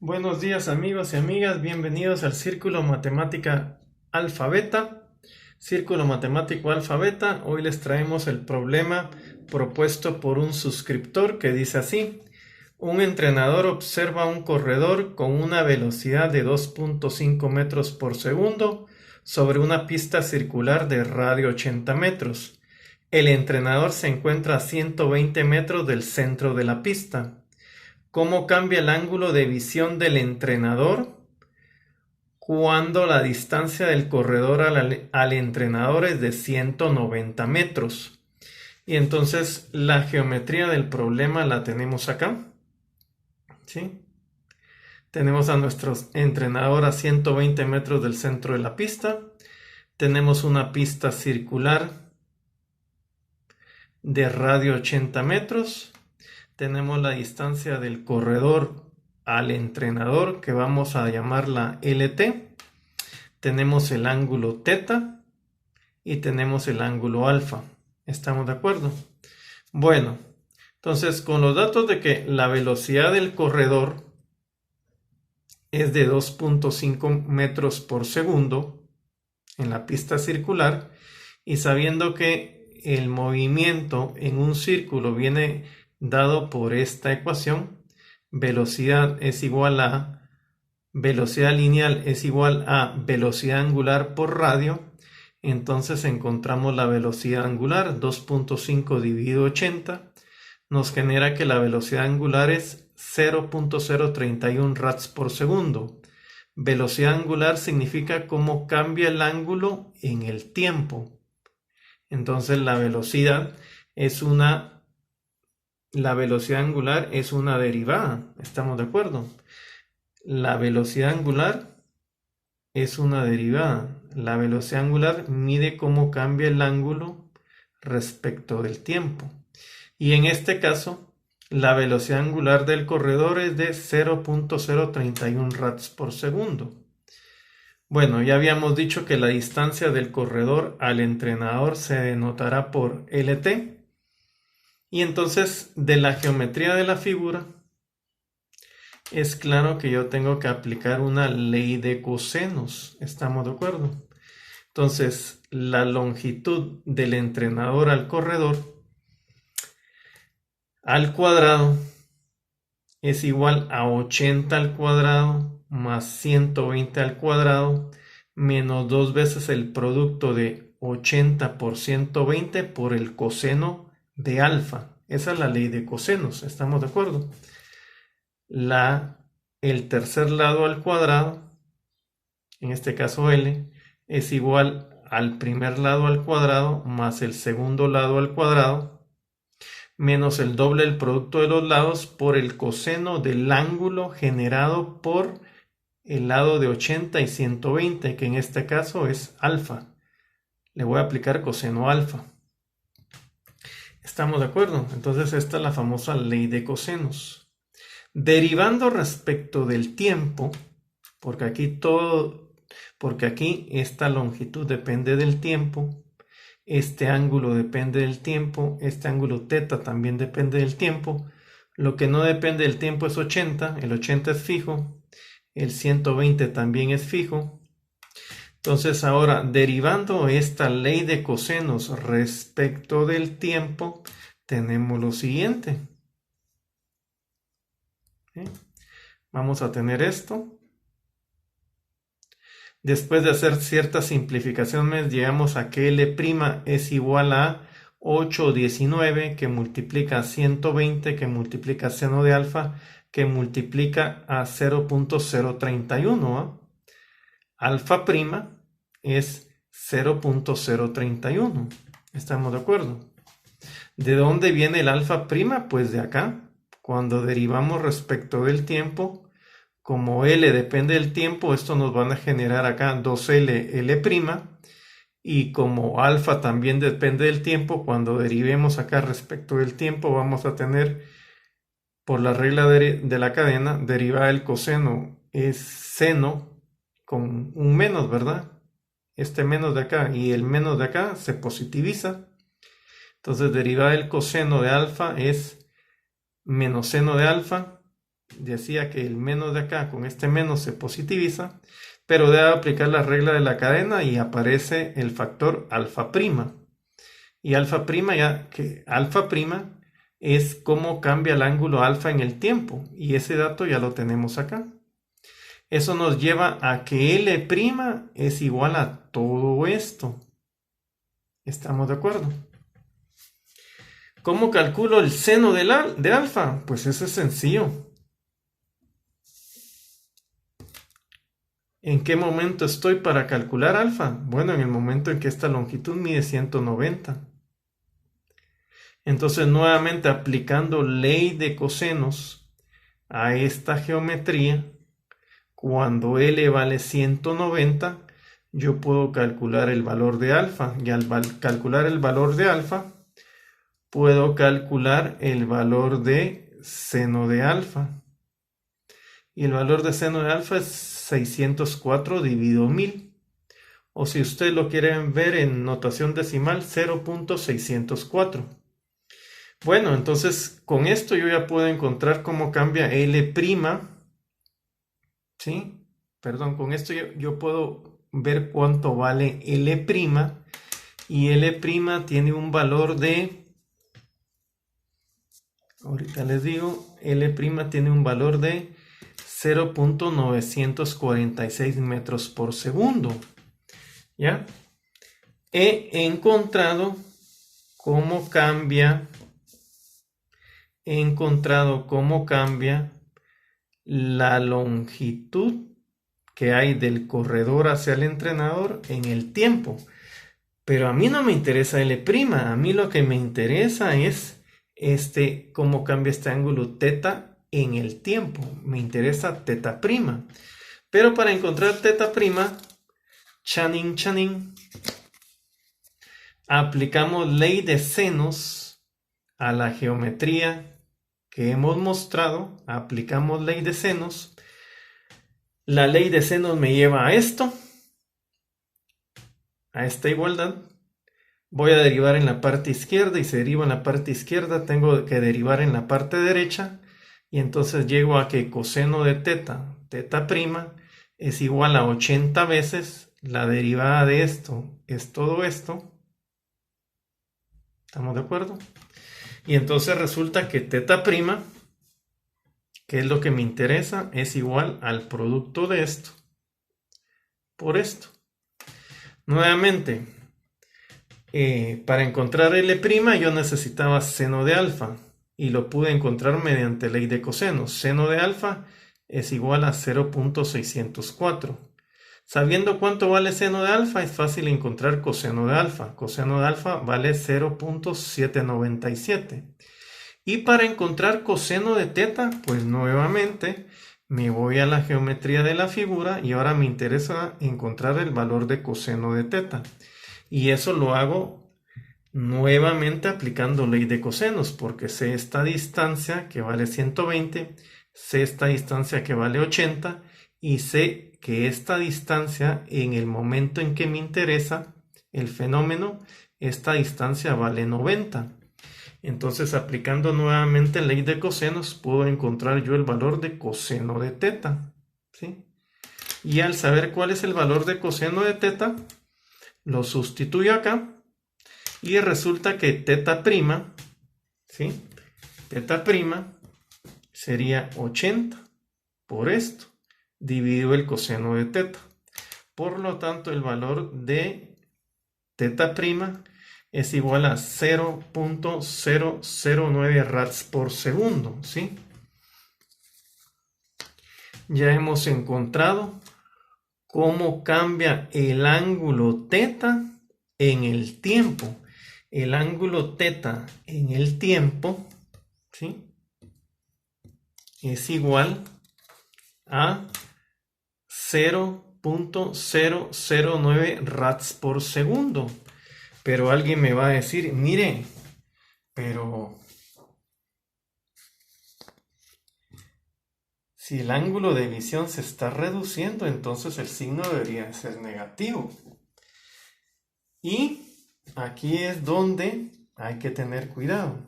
Buenos días amigos y amigas, bienvenidos al Círculo Matemática Alfa Beta. Círculo Matemático Alfa Beta, hoy les traemos el problema propuesto por un suscriptor que dice así: un entrenador observa un corredor con una velocidad de 2.5 metros por segundo sobre una pista circular de radio 80 metros. El entrenador se encuentra a 120 metros del centro de la pista. ¿Cómo cambia el ángulo de visión del entrenador cuando la distancia del corredor al entrenador es de 190 metros? Y entonces la geometría del problema la tenemos acá, ¿sí? Tenemos a nuestro entrenador a 120 metros del centro de la pista. Tenemos una pista circular de radio 80 metros. Tenemos la distancia del corredor al entrenador, que vamos a llamarla LT. Tenemos el ángulo teta y tenemos el ángulo alfa. ¿Estamos de acuerdo? Bueno, entonces con los datos de que la velocidad del corredor es de 2.5 metros por segundo en la pista circular, y sabiendo que el movimiento en un círculo viene dado por esta ecuación, velocidad lineal es igual a velocidad angular por radio, entonces encontramos la velocidad angular. 2.5 dividido 80 nos genera que la velocidad angular es 0.031 rads por segundo. Velocidad angular significa cómo cambia el ángulo en el tiempo. Entonces la velocidad angular es una derivada. ¿Estamos de acuerdo? La velocidad angular es una derivada. La velocidad angular mide cómo cambia el ángulo respecto del tiempo. Y en este caso, la velocidad angular del corredor es de 0.031 rads por segundo. Bueno, ya habíamos dicho que la distancia del corredor al entrenador se denotará por LT. Y entonces, de la geometría de la figura, es claro que yo tengo que aplicar una ley de cosenos. ¿Estamos de acuerdo? Entonces, la longitud del entrenador al corredor al cuadrado es igual a 80 al cuadrado más 120 al cuadrado menos 2 veces el producto de 80 por 120 por el coseno de alfa. Esa es la ley de cosenos. ¿Estamos de acuerdo? El tercer lado al cuadrado, en este caso L, es igual al primer lado al cuadrado más el segundo lado al cuadrado menos el doble del producto de los lados por el coseno del ángulo generado por el lado de 80 y 120, que en este caso es alfa. Le voy a aplicar coseno alfa. ¿Estamos de acuerdo? Entonces esta es la famosa ley de cosenos. Derivando respecto del tiempo, porque aquí esta longitud depende del tiempo, este ángulo depende del tiempo, este ángulo teta también depende del tiempo. Lo que no depende del tiempo es 80, el 80 es fijo, el 120 también es fijo. Entonces ahora, derivando esta ley de cosenos respecto del tiempo, tenemos lo siguiente. ¿Sí? Vamos a tener esto. Después de hacer ciertas simplificaciones, llegamos a que L' es igual a 819 que multiplica a 120 que multiplica a seno de alfa que multiplica a 0.031. Alfa prima es 0.031. ¿Estamos de acuerdo? ¿De dónde viene el alfa prima? Pues de acá. Cuando derivamos respecto del tiempo, como L depende del tiempo, esto nos van a generar acá 2L, L'. Y como alfa también depende del tiempo, cuando derivemos acá respecto del tiempo, vamos a tener, por la regla de la cadena, derivada del coseno es seno con un menos, ¿verdad? Este menos de acá y el menos de acá se positiviza. Entonces, derivada del coseno de alfa es menos seno de alfa decía que el menos de acá con este menos se positiviza, pero debe aplicar la regla de la cadena y aparece el factor alfa prima. Y alfa prima, ya que alfa prima es cómo cambia el ángulo alfa en el tiempo, y ese dato ya lo tenemos acá. Eso nos lleva a que L' es igual a todo esto. ¿Estamos de acuerdo? ¿Cómo calculo el seno de alfa? Pues eso es sencillo. ¿En qué momento estoy para calcular alfa? Bueno, en el momento en que esta longitud mide 190. Entonces, nuevamente aplicando ley de cosenos a esta geometría, cuando L vale 190, yo puedo calcular el valor de alfa. Y al calcular el valor de alfa, puedo calcular el valor de seno de alfa. Y el valor de seno de alfa es 604 dividido 1000. O si ustedes lo quieren ver en notación decimal, 0.604. Bueno, entonces con esto yo ya puedo encontrar cómo cambia L'. ¿Sí? Perdón, con esto yo puedo ver cuánto vale L'. Y L' tiene un valor de... Ahorita les digo, L' tiene un valor de 0.946 metros por segundo. ¿Ya? He encontrado cómo cambia la longitud que hay del corredor hacia el entrenador en el tiempo. Pero a mí no me interesa L', a mí lo que me interesa es cómo cambia este ángulo θ en el tiempo. Me interesa θ'P. Pero para encontrar θ'P, chanin, aplicamos ley de senos a la geometría que hemos mostrado. Aplicamos ley de senos. La ley de senos me lleva a esto, a esta igualdad. Voy a derivar en la parte izquierda y si derivo en la parte izquierda tengo que derivar en la parte derecha y entonces llego a que coseno de θ' es igual a 80 veces la derivada de esto es todo esto. ¿Estamos de acuerdo? Y entonces resulta que θ', que es lo que me interesa, es igual al producto de esto por esto. Nuevamente, para encontrar L' yo necesitaba seno de alfa y lo pude encontrar mediante ley de cosenos. Seno de alfa es igual a 0.604. Sabiendo cuánto vale seno de alfa, es fácil encontrar coseno de alfa. Coseno de alfa vale 0.797. Y para encontrar coseno de θ, pues nuevamente me voy a la geometría de la figura y ahora me interesa encontrar el valor de coseno de θ. Y eso lo hago nuevamente aplicando ley de cosenos, porque sé esta distancia que vale 120, sé esta distancia que vale 80 y sé que esta distancia en el momento en que me interesa el fenómeno, esta distancia vale 90. Entonces, aplicando nuevamente ley de cosenos, puedo encontrar yo el valor de coseno de θ. ¿Sí? Y al saber cuál es el valor de coseno de θ, lo sustituyo acá y resulta que θ', ¿sí? θ' sería 80 por esto, dividido el coseno de θ. Por lo tanto, el valor de θ' es igual a 0.009 rads por segundo, ¿sí? Ya hemos encontrado cómo cambia el ángulo θ en el tiempo. El ángulo θ en el tiempo, ¿sí?, es igual a 0.009 rads por segundo. Pero alguien me va a decir, mire, pero si el ángulo de visión se está reduciendo, entonces el signo debería ser negativo. Y aquí es donde hay que tener cuidado.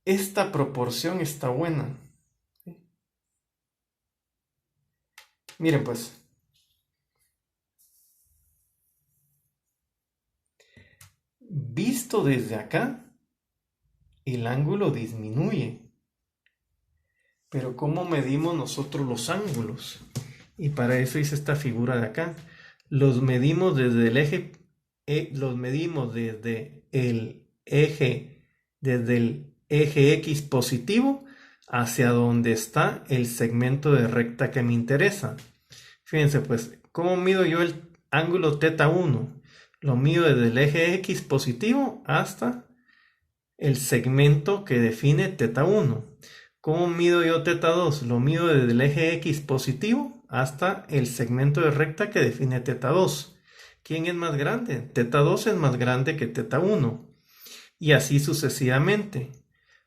esta proporción está buena. Miren pues. Visto desde acá, el ángulo disminuye. Pero ¿cómo medimos nosotros los ángulos? Y para eso hice esta figura de acá. Los medimos desde el eje, desde el eje X positivo hacia donde está el segmento de recta que me interesa. Fíjense pues, ¿cómo mido yo el ángulo θ1? Lo mido desde el eje X positivo hasta el segmento que define θ1. ¿Cómo mido yo θ2? Lo mido desde el eje X positivo hasta el segmento de recta que define θ2. ¿Quién es más grande? θ2 es más grande que θ1. Y así sucesivamente.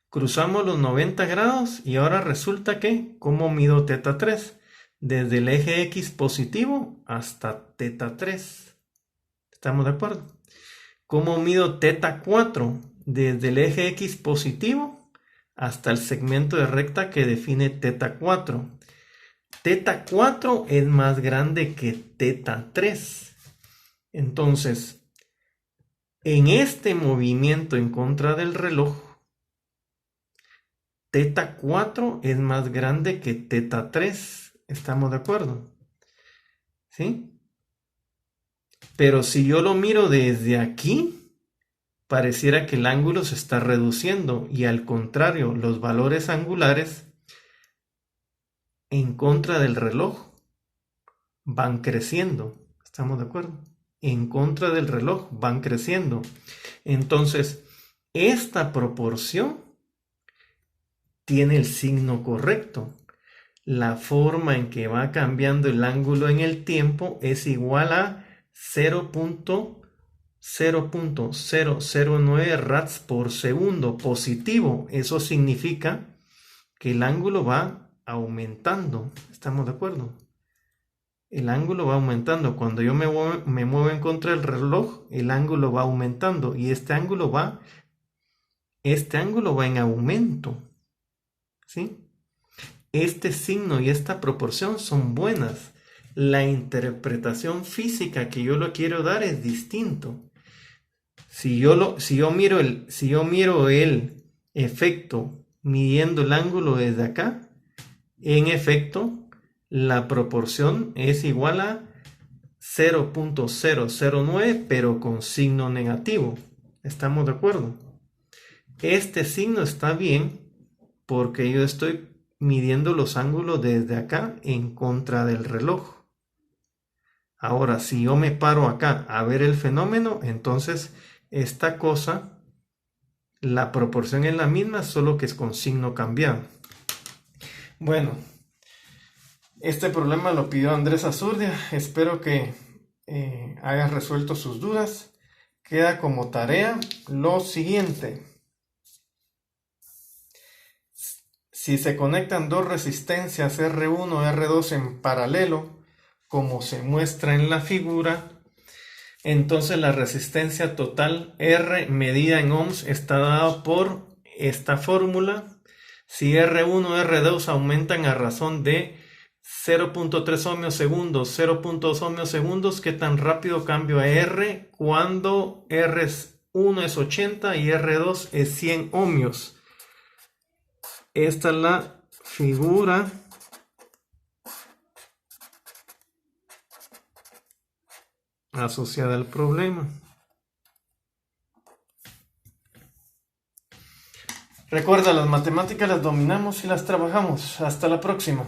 Cruzamos los 90 grados y ahora resulta que, ¿cómo mido θ3? Desde el eje X positivo hasta θ3. ¿Estamos de acuerdo? ¿Cómo mido θ4? Desde el eje X positivo hasta el segmento de recta que define θ4. θ4 es más grande que θ3. Entonces, en este movimiento en contra del reloj, θ4 es más grande que θ3. ¿Estamos de acuerdo? ¿Sí? Pero si yo lo miro desde aquí, pareciera que el ángulo se está reduciendo y al contrario, los valores angulares en contra del reloj van creciendo. ¿Estamos de acuerdo? En contra del reloj van creciendo. Entonces, esta proporción tiene el signo correcto. La forma en que va cambiando el ángulo en el tiempo es igual a 0.009 rads por segundo positivo. Eso significa que el ángulo va aumentando. ¿Estamos de acuerdo? El ángulo va aumentando. Cuando yo me muevo en contra del reloj, el ángulo va aumentando y este ángulo va en aumento. ¿Sí? Este signo y esta proporción son buenas. La interpretación física que yo lo quiero dar es distinto. Si yo miro el efecto midiendo el ángulo desde acá, en efecto, la proporción es igual a 0.009, pero con signo negativo. ¿Estamos de acuerdo? Este signo está bien porque yo estoy midiendo los ángulos desde acá en contra del reloj. Ahora, si yo me paro acá a ver el fenómeno, entonces esta cosa, la proporción es la misma, solo que es con signo cambiado. Bueno, este problema lo pidió Andrés Azurdia. Espero que haya resuelto sus dudas. Queda como tarea lo siguiente. Si se conectan dos resistencias R1 y R2 en paralelo, como se muestra en la figura, entonces la resistencia total R medida en ohms está dada por esta fórmula. Si R1 y R2 aumentan a razón de 0.3 ohmios segundos, 0.2 ohmios segundos, ¿qué tan rápido cambio a R cuando R1 es 80 y R2 es 100 ohmios? Esta es la figura asociada al problema. Recuerda, las matemáticas las dominamos y las trabajamos. Hasta la próxima.